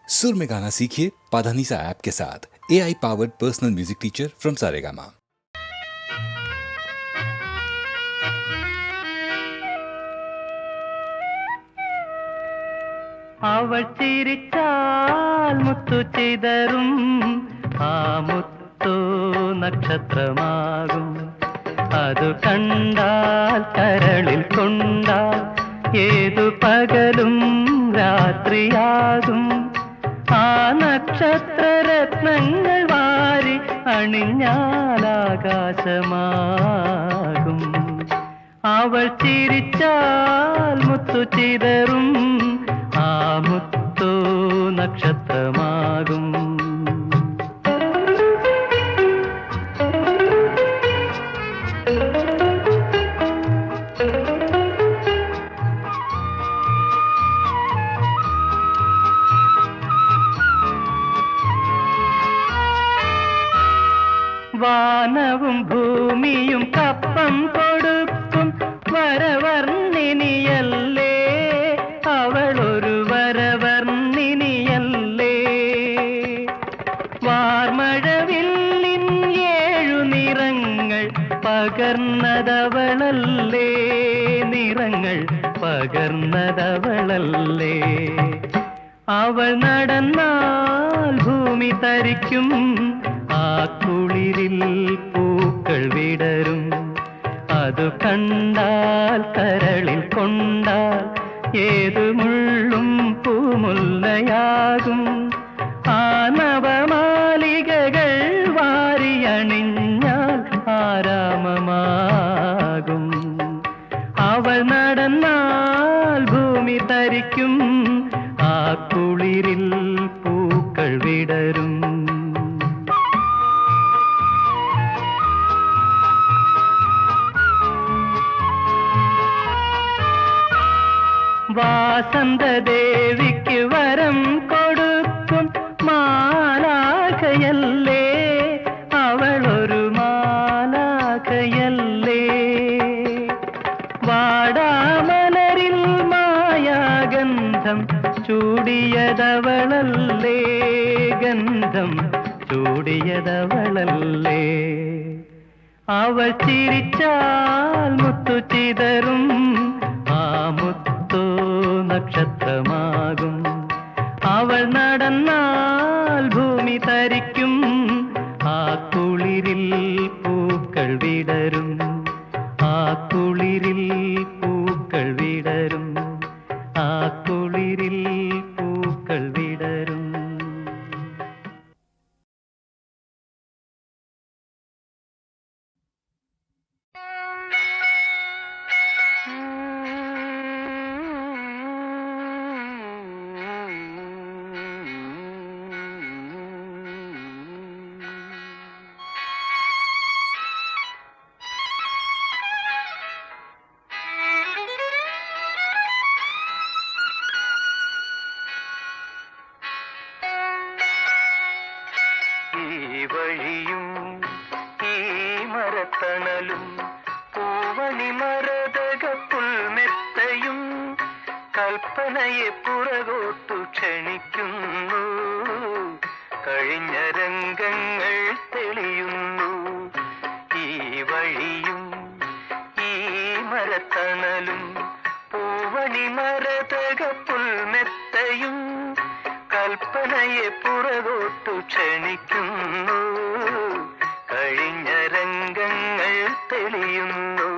सुर में गाना सीखिए पाधानीसा ऐप के साथ। AI powered personal music teacher from Saregama. അവൾ ചിരിച്ചാൽ മുത്തു ചിതറും ആ മുത്തു നക്ഷത്രമാകും. അതു കണ്ടാൽ കരളിൽ കൊണ്ടാൽ ഏതു പകലും രാത്രിയാകും. ആ നക്ഷത്രരത്നങ്ങൾ വാരി അണിഞ്ഞാൽ ആകാശമാകും. അവൾ ചിരിച്ചാൽ മുത്തു ചിതറും ആ മുത്തു നക്ഷത്രമാകും. വാനവും ഭൂമിയും കപ്പം കൊടുക്കും വരവർണ്ണിനിയല്ലേ അവളൊരു വരവർണ്ണിനിയല്ലേ. വാർമഴവില്ലിൻ 7 നിറങ്ങൾ പകർന്നതവളല്ലേ, നിറങ്ങൾ പകർന്നതവളല്ലേ. അവൾ നടന്നാൽ ഭൂമി തരിക്കും, ആ കുളിരിൽ പൂക്കൾ വിടരും. അതു കണ്ടാൽ കരളിൽ കൊണ്ടാൽ ഏതു മുള്ളും പൂമുല്ലയാകും. ആ നവമാലികകൾ വാരിയണിഞ്ഞാൽ ആരാമമാകും. അവൾ നടന്നാൽ ഭൂമി തരിക്കും, ആ കുളിരിൽ പൂക്കൾ വിടരും. വാസന്തദേവിക്ക് വരം കൊടുക്കും മാലാഖയല്ലേ അവളൊരു മാലാഖയല്ലേ. വാടാമലരിൽ മായാഗന്ധം ചൂടിയതവളല്ലേ, ഗന്ധം ചൂടിയതവളല്ലേ. അവൾ ചിരിച്ചാൽ മുത്തു ചിതറും ആ മുത്തു നക്ഷത്രമാകും. അവൾ നടന്നാൽ ഭൂമി തരിക്കും, ആ കുളിരിൽ പൂക്കൾ വിടരും. ആ കുളിരിൽ പൂക്കൾ വിടരും, ആ കുളിരിൽ പൂക്കൾ വിടരും. വഴിയും ഈ മരത്തണലും പൂവണി മരതക പുൽമെത്തയും കൽപ്പനയെ പുറകോട്ടു ക്ഷണിക്കുന്നു. കഴിഞ്ഞ രംഗങ്ങൾ തെളിയുന്നു. ഈ വഴിയും ഈ മരത്തണലും പൂവണി മരതക പുൽമെത്തയും കൽപ്പനയെ പുറകോട്ടു ക്ഷണിക്കുന്നു. കഴിഞ്ഞ രംഗങ്ങൾ തെളിയുന്നു.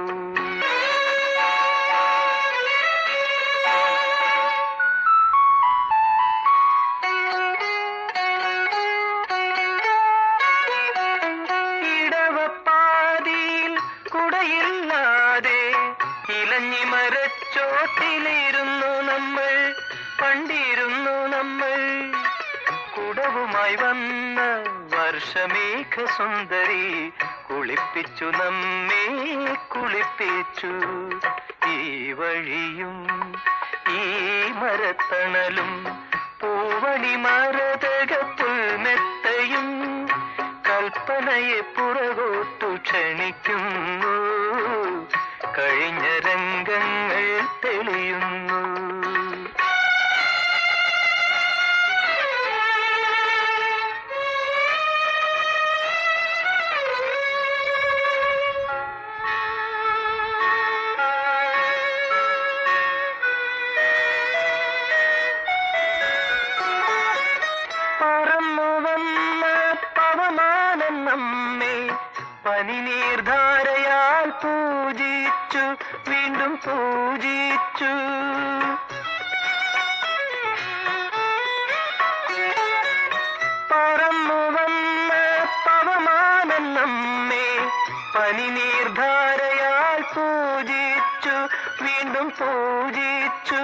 ഇടവപ്പാതിയിൽ കുടയില്ലാതെ ഇലഞ്ഞി മരച്ചോട്ടിലിരുന്നു നമ്മൾ, പണ്ടിരുന്നു നമ്മൾ. കുടവുമായി വന്ന വർഷമേഘ സുന്ദരി കുളിപ്പിച്ചു നമ്മെ കുളിപ്പിച്ചു. ഈ വഴിയും ഈ മരത്തണലും പൂവണി മരതക പുൽമെത്തയും കൽപ്പനയെ പുറകോട്ടു ക്ഷണിക്കുന്നു. കഴിഞ്ഞ രംഗങ്ങൾ തെളിയുന്നു. നമ്മെ പനിനീർധാരയാൽ പൂജിച്ചു വീണ്ടും പൂജിച്ചു. പറന്നു വന്ന പവമാനം നമ്മെ പനിനീർധാരയാൽ പൂജിച്ചു വീണ്ടും പൂജിച്ചു.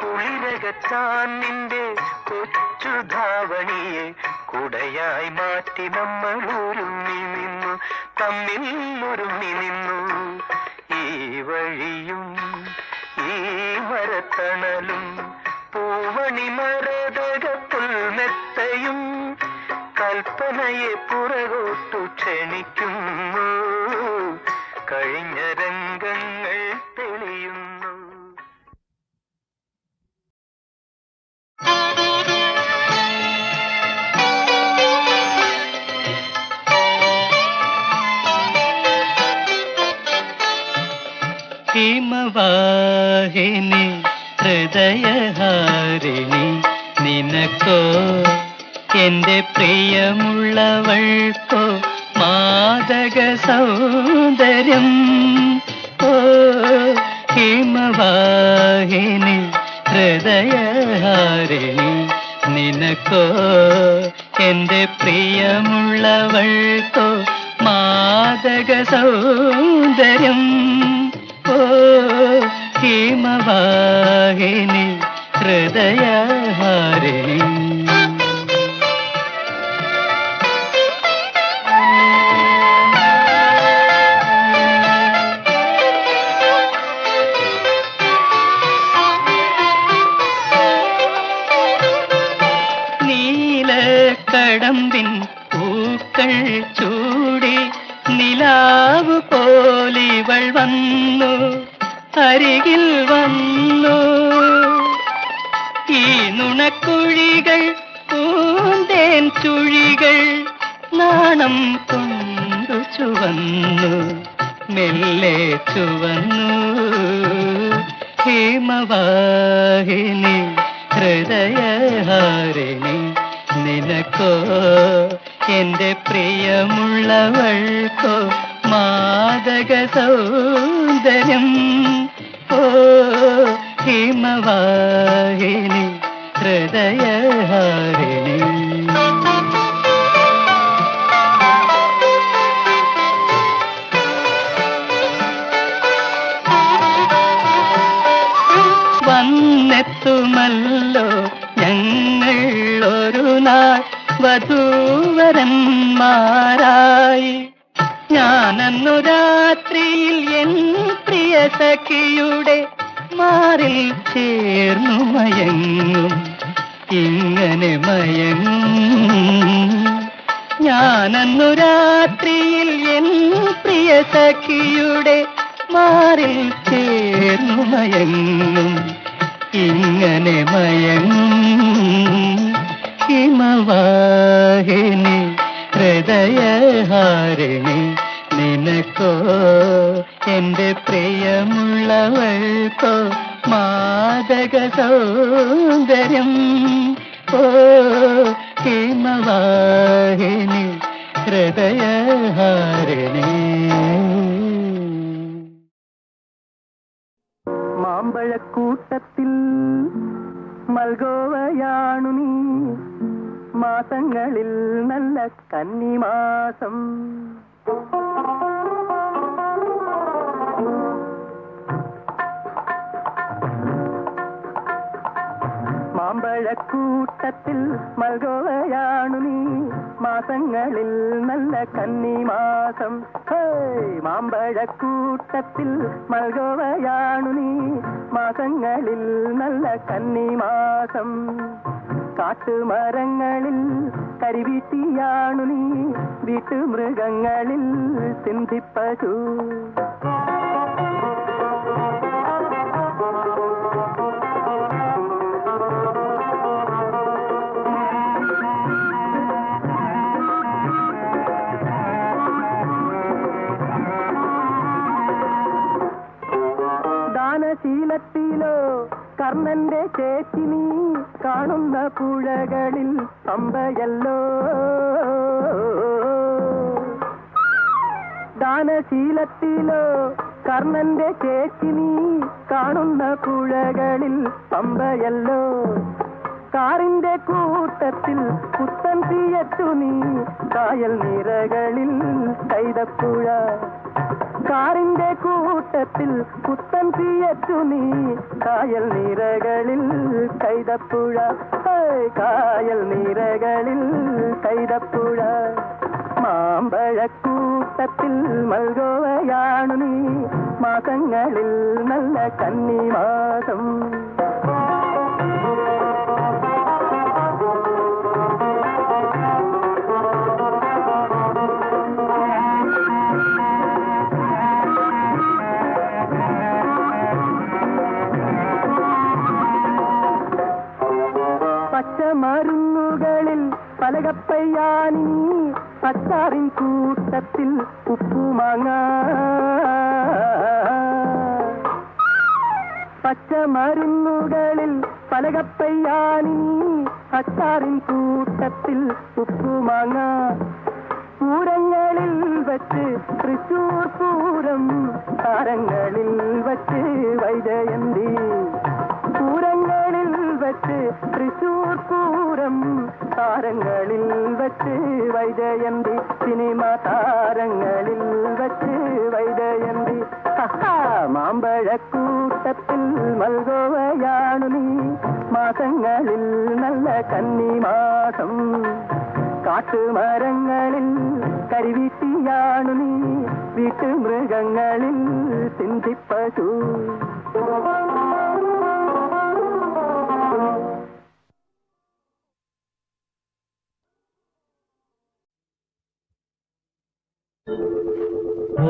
കുളിരകത്താൻ നിന്റെ കൊച്ചു ധാവണിയെ കുടയായി മാറ്റി നമ്മൾ ഒരുങ്ങി നിന്നു, തമ്മിൽ ഒരുങ്ങി നിന്നു. ഈ വഴിയും ഈ മരത്തണലും പൂവണി മരതകത്തുൽ മെത്തയും കൽപ്പനയെ പുറകോട്ടു ക്ഷണിക്കുന്നു. കഴിഞ്ഞ രംഗങ്ങൾ തെളിയുന്നു. ഹിമവാഹിനി ഹൃദയഹാരിണി നിനക്കോ എന്റെ പ്രിയമുള്ളവൾക്കോ മാദക സൗന്ദര്യം. ഓ ഹിമവാഹിനി ഹൃദയഹാരിണി നിനക്കോ എന്റെ പ്രിയമുള്ളവൾക്കോ മാദക സൗന്ദര്യം. ഓ ഹിമവാഹിനി ഹൃദയഹാരിണി. നീലക്കടമ്പിൻ പൂക്കൾ ചൂടി നിലാവ് പോലിവൾ വന്നു, അരികിൽ വന്നു. ഈ നുണക്കുഴികൾ പൂന്തേൻ ചുഴികൾ നാണം കൊണ്ടു ചുവന്നു, മെല്ലെ ചുവന്നു. ഹിമവാഹിനി ഹൃദയഹാരിണി നിനക്കോ എന്റെ പ്രിയമുള്ളവൾക്കോ മാദക സൗന്ദര്യം. ഓ ഹിമവാഹിനി ഹൃദയഹാരിണി. വന്നെത്തുമല്ലോ ഞങ്ങൾ ഒരു നാൾ വധൂവരന്മാരായി. ഞാനന്നു രാത്രിയിൽ എൻ പ്രിയ സഖിയുടെ മാറിൽ ചേർന്നു മയങ്ങും, ഇങ്ങനെ മയങ്ങും. ഞാനന്നു രാത്രിയിൽ എൻ പ്രിയ സഖിയുടെ മാറിൽ ചേർന്നു മയങ്ങും, ഇങ്ങനെ മയങ്ങും. ഹിമവാഹിനി ഹൃദയഹാരിണി നിനക്കോ എന്റെ പ്രിയമുള്ളവൾക്കോ മാദക സൗന്ദര്യം. ഓ ഹിമവാഹിനി ഹൃദയഹാരിണി. മാമ്പഴക്കൂട്ടത്തിൽ മൽഗോവയാണു നീ, മാസങ്ങളിൽ നല്ല കന്നിമാസം. മാമ്പഴക്കൂട്ടത്തിൽ മൽഗോവയാണു നീ, മാസങ്ങളിൽ നല്ല കന്നിമാസം. മാമ്പഴക്കൂട്ടത്തിൽ മൽഗോവയാണു നീ, മാസങ്ങളിൽ നല്ല കന്നിമാസം. കാട്ടുമരങ്ങളിൽ കരിവീട്ടിയാണു നീ, വീട്ടുമൃഗങ്ങളിൽ സിന്ധിപ്പശു. ദാനശീലത്തിലോ കർണന്റെ ചേച്ചി നീ, കാണുന്ന പുഴകളിൽ അമ്പയല്ലോ. ദാനശീലത്തിലോ കർണന്റെ ചേച്ചി നീ കാണുന്ന പുഴകളിൽ പമ്പയല്ലോ. കാറിന്റെ കൂട്ടത്തിൽ പുത്തൻ തീയറ്റു നീ കായൽ നിരകളിൽ കൈതപ്പുഴ. കാറിന്റെ കൂട്ടത്തിൽ പുത്തൻ തീയറ്റു നീ കായൽ നിരകളിൽ കൈതപ്പുഴ. കായൽ നിരകളിൽ കൈതപ്പുഴ. മാമ്പഴക്കൂട്ടത്തിൽ മൽഗോവയാണു നീ മാസങ്ങളിൽ നല്ല കന്നിമാസം. പച്ചമരുന്നുകളിൽ പലകപ്പയ്യാനി അച്ചാറിൻ കൂട്ടത്തിൽ ഉപ്പുമാങ്ങ. പച്ചമരുന്നുകളിൽ പലകപ്പയ്യാനി അച്ചാറിൻ കൂട്ടത്തിൽ ഉപ്പുമാങ്ങ. പൂരങ്ങളിൽ വച്ച് തൃശൂർ പൂരം, താരങ്ങളിൽ വച്ച് വൈജയന്തി. പൂരങ്ങളിൽ വച്ച് തൃശൂർ പൂരം, താരങ്ങളിൽ വച്ച് വൈജയന്തി. സിനിമ താരങ്ങളിൽ വച്ച് വൈജയന്തി. മാമ്പഴക്കൂട്ടത്തിൽ മൽഗോവയാണു നീ മാസങ്ങളിൽ നല്ല കന്നിമാസം. കാട്ടുമരങ്ങളിൽ കരിവീട്ടിയാണു നീ വീട്ടുമൃഗങ്ങളിൽ സിന്ധിപ്പശു.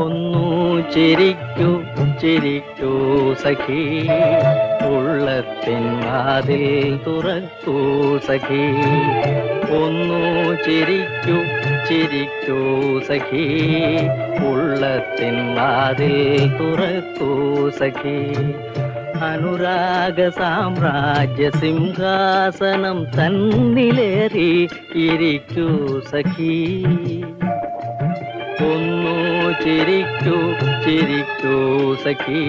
ഒന്നു ചിരിക്കൂ ചിരിക്കൂ സഖി, ഉള്ളത്തിൻ വാതിൽ തുറക്കൂ സഖി. ഒന്നു ചിരിക്കൂ ചിരിക്കൂ സഖി, ഉള്ളത്തിൻ വാതിൽ തുറക്കൂ സഖി. അനുരാഗ സാമ്രാജ്യ സിംഹാസനം തന്നിലേറി ഇരിക്കൂ സഖി. ഒന്നു ചിരിക്കൂ ചിരിക്കൂ സഖി,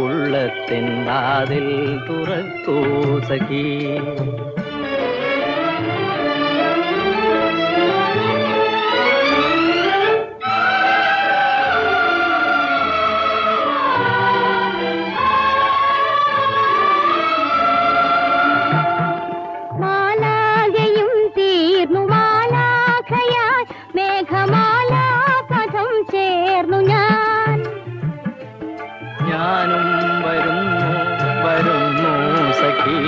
ഉള്ളത്തിൻ വാതിൽ തുറക്കൂ സഖി. ഞാനും വരുന്നു വരുന്നു സഖി,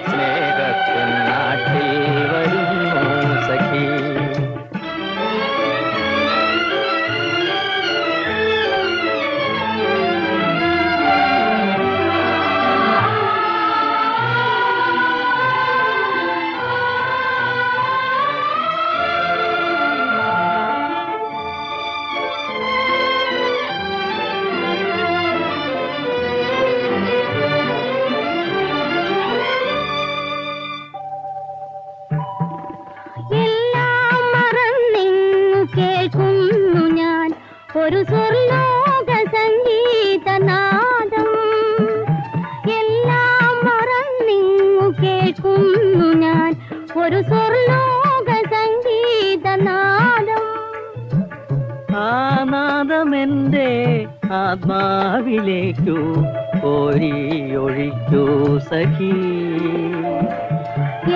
സ്നേഹത്തിൻ നാട്ടിൽ വരുന്നു സഖി. ഒരു സ്വർലോക സംഗീതനാദം, എല്ലാം മറന്നിങ്ങു കേൾക്കുന്നു ഞാൻ. ഒരു സ്വർലോക സംഗീതനാദം. ആ നാദമെന്റെ ആത്മാവിലേക്കു കോരിയൊഴിക്കൂ സഖി.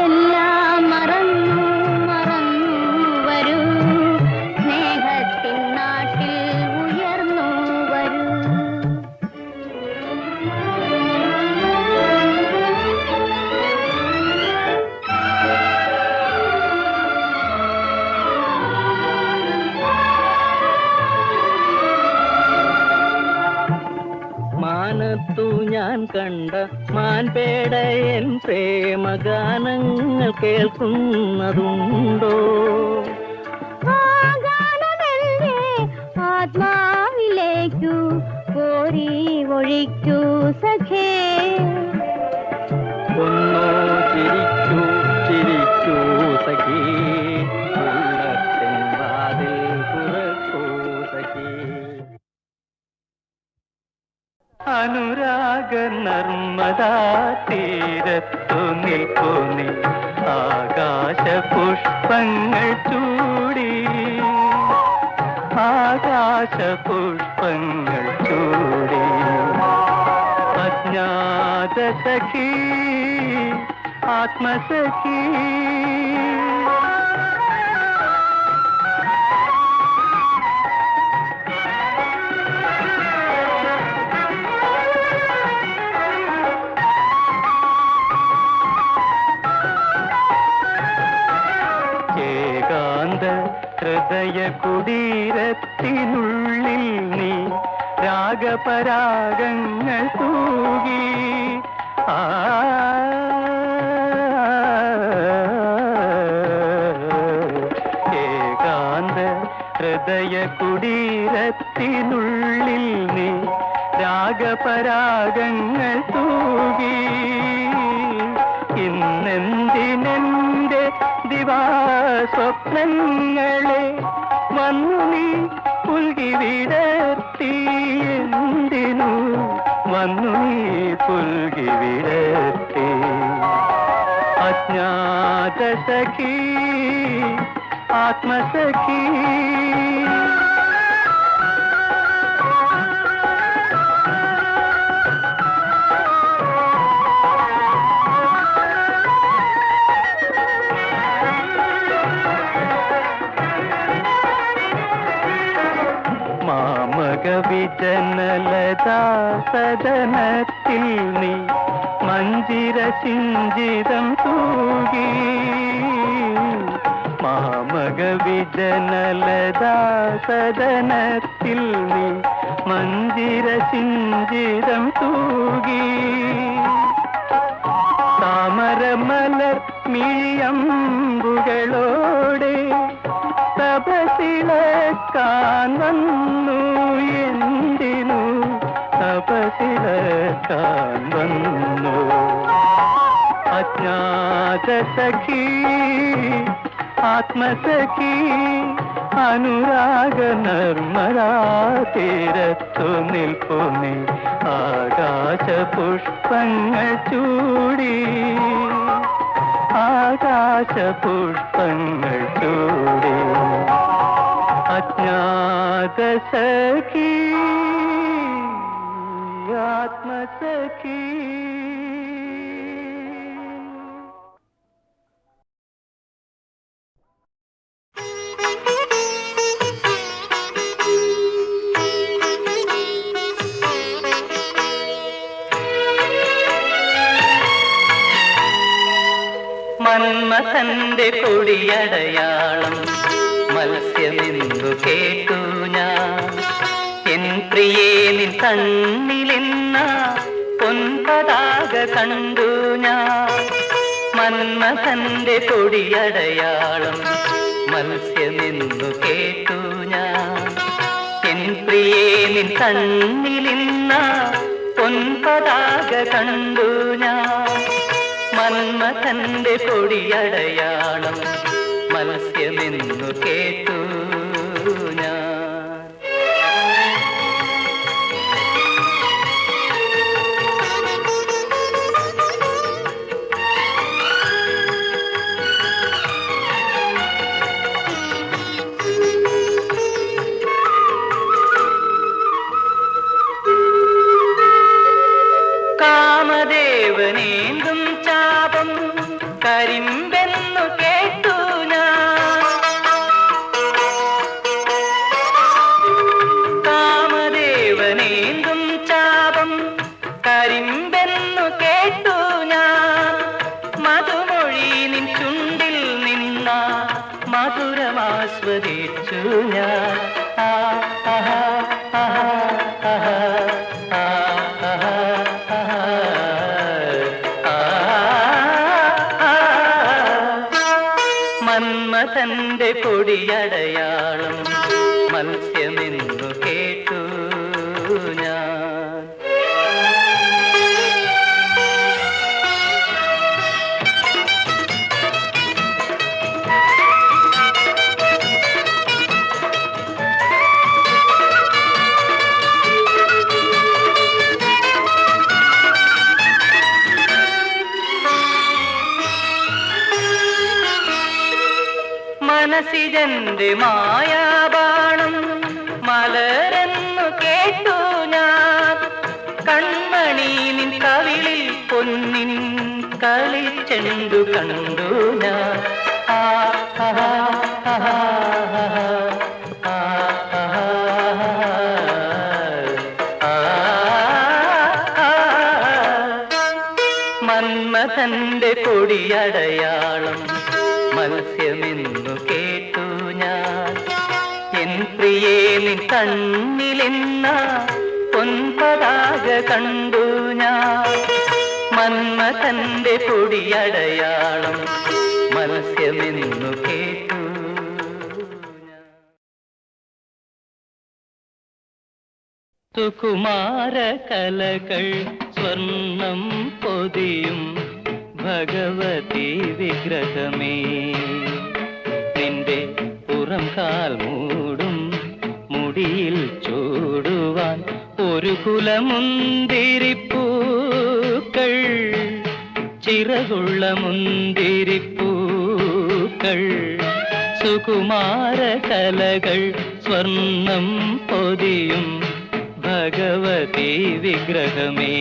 എല്ലാം മറന്നു മറന്നു വരൂ, സ്നേഹത്തിൻ നാട്ടിൽ ഉയർന്നു വരൂ. മാനത്തു ഞാൻ കണ്ട മാൻപേടയൻ പ്രേമഗാനങ്ങൾ കേൾക്കുന്നതുണ്ടോ? ആത്മാവിലേക്കു കോരി ഒഴിക്കൂ സഖേ. ഒന്നോ ചിരിക്കൂ ചിരിക്കൂ സഖി, ഉള്ളത്തിൻ വാതിൽ തുറക്കൂ നീ ആകാശ പുഷ്പങ്ങൾ ചൂടി ആകാശ പുഷ്പങ്ങൾ ചൂടി അജ്ഞാത സഖി ആത്മസഖി ഹൃദയ കുടീരത്തിനുള്ളിൽ നീ രാഗപരാഗങ്ങൾ തൂകി ഏകാന്ത ഹൃദയ കുടീരത്തിനുള്ളിൽ നീ രാഗപരാഗങ്ങൾ തൂകി ഇന്നെന്തിനെന്റെ ദിവാസ്വപ്നങ്ങളെ വന്നു നീ പുൽകി വിടർത്തി എന്തിനു വന്നു നീ പുൽകി വിടർത്തി അജ്ഞാത സഖി ആത്മസഖി വിജനലതാ സദനത്തിൽ നീ മഞ്ജിര സിഞ്ചിതം തൂകി മാമക വിജനലതാ സദനത്തിൽ നീ മഞ്ജിര സിഞ്ചിതം തൂകി താമരമലർ മിഴിയമ്പുകളോടെ തപസിളക്കാൻ വന്നു എന്തിനു തപസിളക്കാൻ വന്നു അജ്ഞാത സഖി ആത്മസഖി അനുരാഗ നിർമ്മലാ തീരത്തു നിൽപ്പു നീ ആകാശ പുഷ്പങ്ങൾ ചൂടി ആകാശ പുഷ്പങ്ങൾ ചൂടി അജ്ഞാത സഖി ആത്മസഖി മന്മഥന്റെ കൊടിയടയാളം മത്സ്യമെന്നു കേട്ടു ഞാൻ എൻ പ്രിയേ നിൻ കണ്ണിലെന്ന പൊൻപതാക കണ്ടു ഞാൻ മന്മഥന്റെ കൊടിയടയാളം മത്സ്യമെന്നു കേട്ടു ഞാൻ എൻ പ്രിയേ നിൻ കണ്ണിലെന്ന പൊൻപതാക കണ്ടു ഞാൻ മന്മഥന്റെ കൊടിയടയാളം മത്സ്യമെന്നു കേട്ടു ഞാൻ കാമദേവനേന്തും ചാപം കരിമ്പെന്നു കേട്ടു ഞാൻ കാമദേവനേന്തും ചാപം കരിമ്പെന്നു കേട്ടു ഞാൻ മധുമൊഴി നിൻ ചുണ്ടിൽ നിന്ന മധുരമാസ്വദിച്ചു ഞാൻ മന്മഥന്റെ കൊടിയടയാളം മത്സ്യമെന്നു കേട്ടു ഞാൻ മനസ്സിജന്റെ മായാബാണം മലരെന്നു കേട്ടു ഞാൻ. കൺമണി നിൻ കവിളിൽ പൊന്നിൻ കളിച്ചെണ്ടു കണ്ടു ഞാൻ. ആ ആ ആ മന്മഥന്റെ കൊടിയടയാളം മത്സ്യമെന്നു കേട്ടു ഞാൻ. എൻ പ്രിയേ നിൻ കണ്ണിലെന്ന പൊൻപതാക കണ്ടു ഞാൻ. മന്മഥന്റെ കൊടിയടയാളം മത്സ്യമെന്നു കേട്ടു ഞാൻ. സുകുമാര കലകൾ സ്വർണം പൊതിയും ഭഗവതി വിഗ്രഹമേ, നിന്റെ പുറം കാൽ മൂടും മുടിയിൽ ചൂടുവാൻ ഒരു കുലമുന്തിരിപ്പൂക്കൾ, ചിറകുള്ള മുന്തിരിപ്പൂക്കൾ. സുകുമാര കലകൾ സ്വർണം പൊതിയും ഭഗവതി വിഗ്രഹമേ,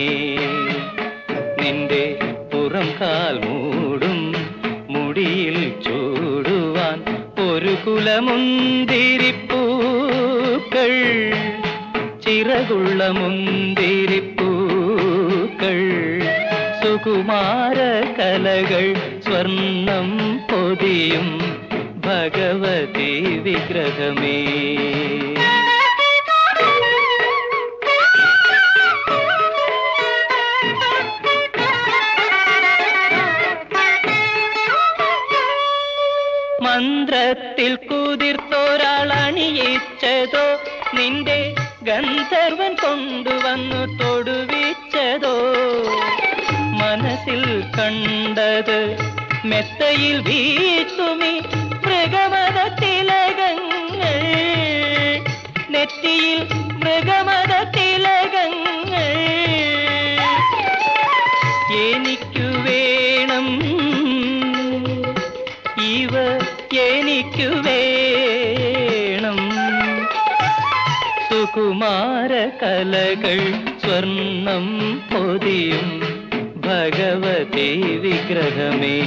നിന്റെ പുറം കാൽ മൂടും മുടിയിൽ ചൂടുവാൻ ഒരു കുലമുന്തിരിപ്പൂക്കൾ, ചിറകുള്ള മുന്തിരിപ്പൂക്കൾ. സുകുമാര കലകൾ സ്വർണം പൊതിയും ഭഗവതി വിഗ്രഹമേ. മന്ത്രത്തിൽ കുതിർത്തൊരാളണിയിച്ചതോ, നിന്റെ ഗന്ധർവൻ കൊണ്ടുവന്നു തൊടുവിച്ചതോ. മനസ്സിൽ കണ്ടത് മെത്തയിൽ വീഴ്ത്തുമി മൃഗമത തിലകങ്ങൾ, നെറ്റിയിൽ മൃഗമത തിലകങ്ങൾ. എനിക്കു വേണം ഇവ, എനിക്കു വേണം. സുകുമാര കലകൾ സ്വർണം പൊതിയും ഭഗവതി വിഗ്രഹമേ.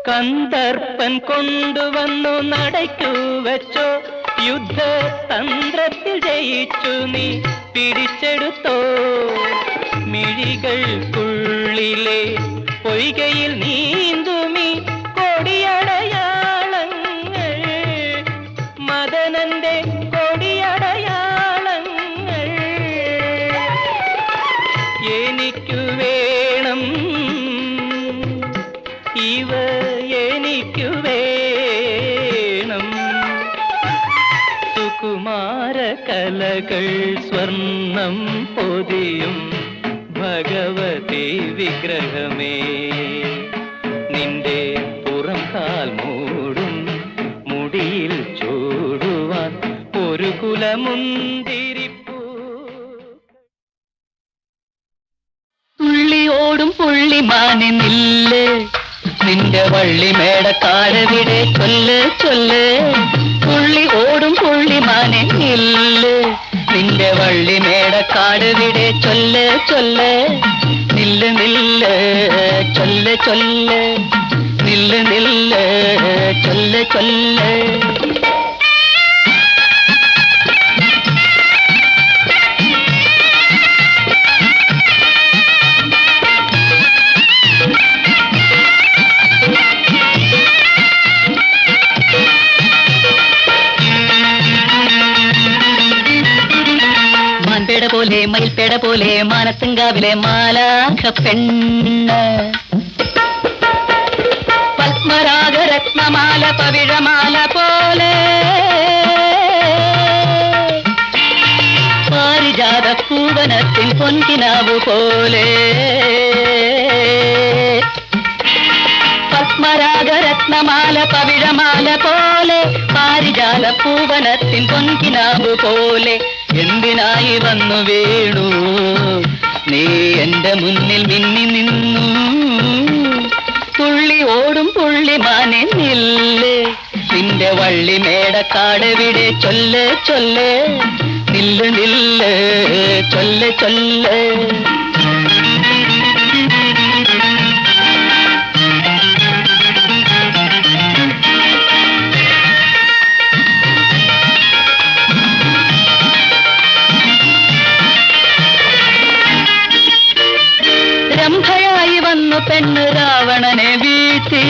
കന്ദർപ്പൻ കൊണ്ടുവന്നു നടയ്ക്കു വച്ചോ, യുദ്ധ തന്ത്രത്തിൽ ജയിച്ചു നീ പിടിച്ചെടുത്തോ. മിഴികൾക്കുള്ളിലെ പൊയ്കയിൽ നീന്തുമി കൊടിയടയാളങ്ങൾ, മദനന്റെ കൊടിയടയാളങ്ങൾ. എനിക്കു വേണം ഇവ, എനിക്കു വേണം. സുകുമാര കലകൾ സ്വർണം പൊതിയും ഭഗവതി വിഗ്രഹമേ, നിന്റെ പുറം കാൽ മൂടും മുടിയിൽ ചൂടുവാൻ ഒരു കുലമുന്തിരിപ്പൂ. തുള്ളിയോടും പുള്ളിമാനെ നില്ല്, നിന്റെ വള്ളിമേടക്കാരവിടെ ചൊല്ല് ചൊല്ല്. പുള്ളി ഓടും പുള്ളിമാനെ നില്ല്, നിന്റെ വള്ളിമേടക്കാരവിടെ ചൊല്ല് ചൊല്ല്. നില്ല് നില്ല് ചൊല്ല് ചൊല്ല്, നില്ല് നില്ല് ചൊല്ല് ചൊല്ല്. മാൻപേട പോലെ മയിൽപേട പോലെ മാനത്തുങ്കാവിലെ മാലാഖ പെണ്ണ്, പത്മരാഗരത്നമാല പവിഴമാല പോലെ, പാരിജാത പൂവനത്തിൻ പൊൻകിനാവു പോലെ. പത്മരാഗരത്നമാല പവിഴമാല പോലെ, പാരിജാല പൂവനത്തിൻ പൊൻകിനാവു പോലെ. എന്തിനായി വന്നു വീണു നീ എന്റെ മുന്നിൽ മിന്നി നിന്നു തുള്ളി ഓടും പുള്ളിമാനെ നില്ല് നിന്റെ വള്ളി മേടക്കാടെവിടെ ചൊല്ല് ചൊല്ല് നില്ല് നില്ല് ചൊല്ല് ചൊല്ല് രംഭയായി വന്നു പെണ്ണ് രാവണനെ വീഴ്ത്തി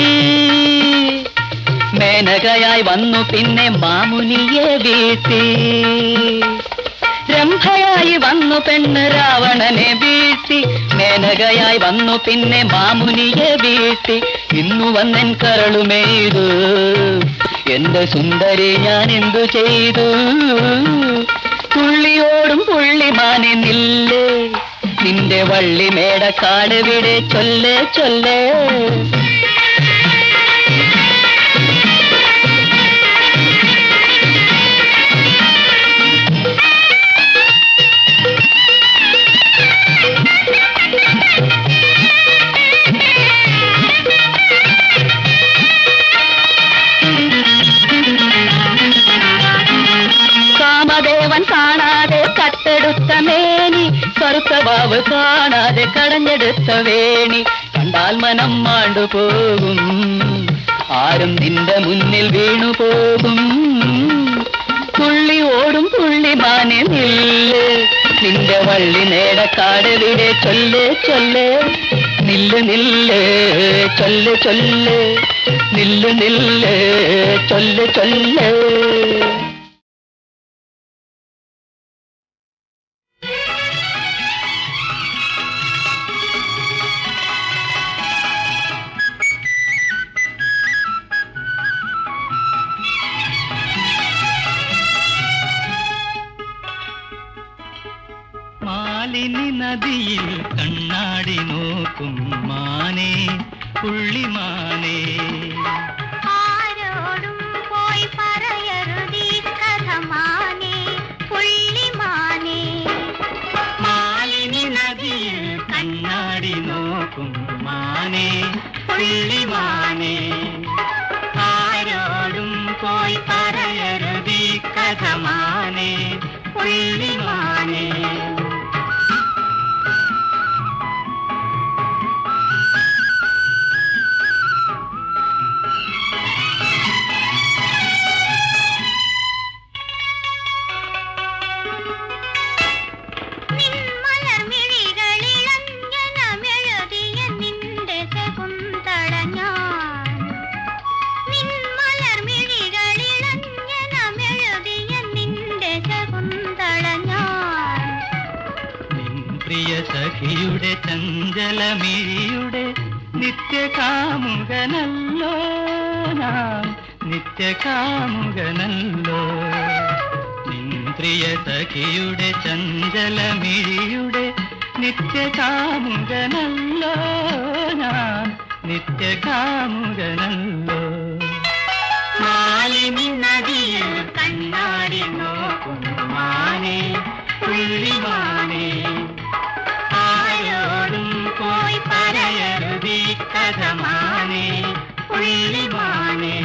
മേനകയായി വന്നു പിന്നെ മാമുനിയെ വീഴ്ത്തി രംഭയായി വന്നു പെണ്ണ് രാവണനെ വീഴ്ത്തി മേനകയായി വന്നു പിന്നെ മാമുനിയെ വീഴ്ത്തി ഇന്നു വന്നെൻ കരളുമെയ്തു എന്റെ സുന്ദരി ഞാൻ എന്തു ചെയ്തു തുള്ളിയോടും പുള്ളിമാനെ നില്ല് നിന്റെ വള്ളി മേടക്കാടെവിടെ ചൊല്ല് ചൊല്ല് കാമദേവൻ കാണാതെ കട്ടെടുത്ത മേനി കറുത്തവാവ് കാണാതെ കടഞ്ഞെടുത്ത വേണി കണ്ടാൽ മനം മാണ്ടുപോകും ആരും നിന്റെ മുന്നിൽ വീണു പോകും തുള്ളി ഓടും പുള്ളിമാനെ നില്ല് നിന്റെ വള്ളി നേടക്കാടെവിടെ ചൊല്ല് ചൊല്ല് നില്ല് നില്ല് ചൊല്ല് ചൊല്ല് നില്ല് നില്ല് ചൊല്ല് ചൊല്ല് മാലിനി നദിയിൽ കണ്ണാടി നോക്കും മാനേ പുള്ളിമാനേ ആരോടും പോയി പറയരുതീ കഥ മാനേ പുള്ളിമാനേ മാലിനി നദിയിൽ കണ്ണാടി നോക്കും മാനേ പുള്ളിമാനേ ആരോടും പോയി പറയരുതീ കഥ മാനേ പുള്ളിമാനേ സഖിയുടെ ചഞ്ചലമിഴിയുടെ നിത്യകാമുകനല്ലോ ഞാൻ നിത്യകാമുകനല്ലോ നിൻ പ്രിയ സഖിയുടെ ചഞ്ചലമിഴിയുടെ നിത്യകാമുകനല്ലോ ഞാൻ നിത്യകാമുകനല്ലോ മാലിനി നദിയിൽ കണ്ണാടി നോക്കും മാനേ പുള്ളിമാനേ ആരോടും പോയി പറയരുതീ കഥ മാനേ പുള്ളിമാനേ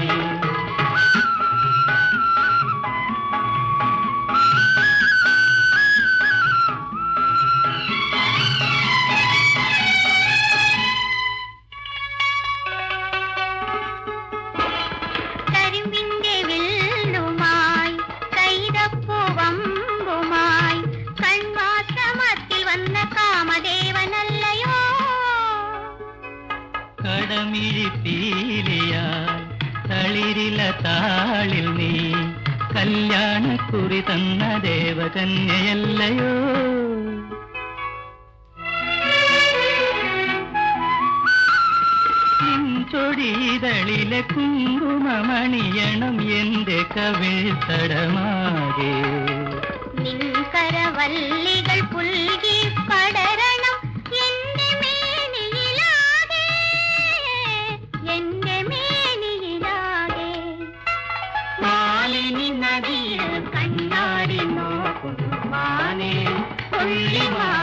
കരിമ്പിന്റെ വില്ലുമായി കൈതപ്പൂവമ്പുമായി കൺവാശ്രമത്തിൽ വന്ന കാമദേവനല്ലയോ കടമിഴിപ്പീലിയാൽ തളിരില താളിൽ നീ കല്യാണക്കുറി തന്ന ദേവകന്യയല്ലയോ ചൊടിതളിലെ കുങ്കുമമണിയണം എന്റെ കവിൾ തടമാകെ നിൻകരവല്ലികൾ പുൽകി പടരണം എന്റെ മേനിയിലാകെ എന്റെ മേനിയിലാകെ മാലിനി നദിയിൽ കണ്ണാടി നോക്കും തുള്ളിമാ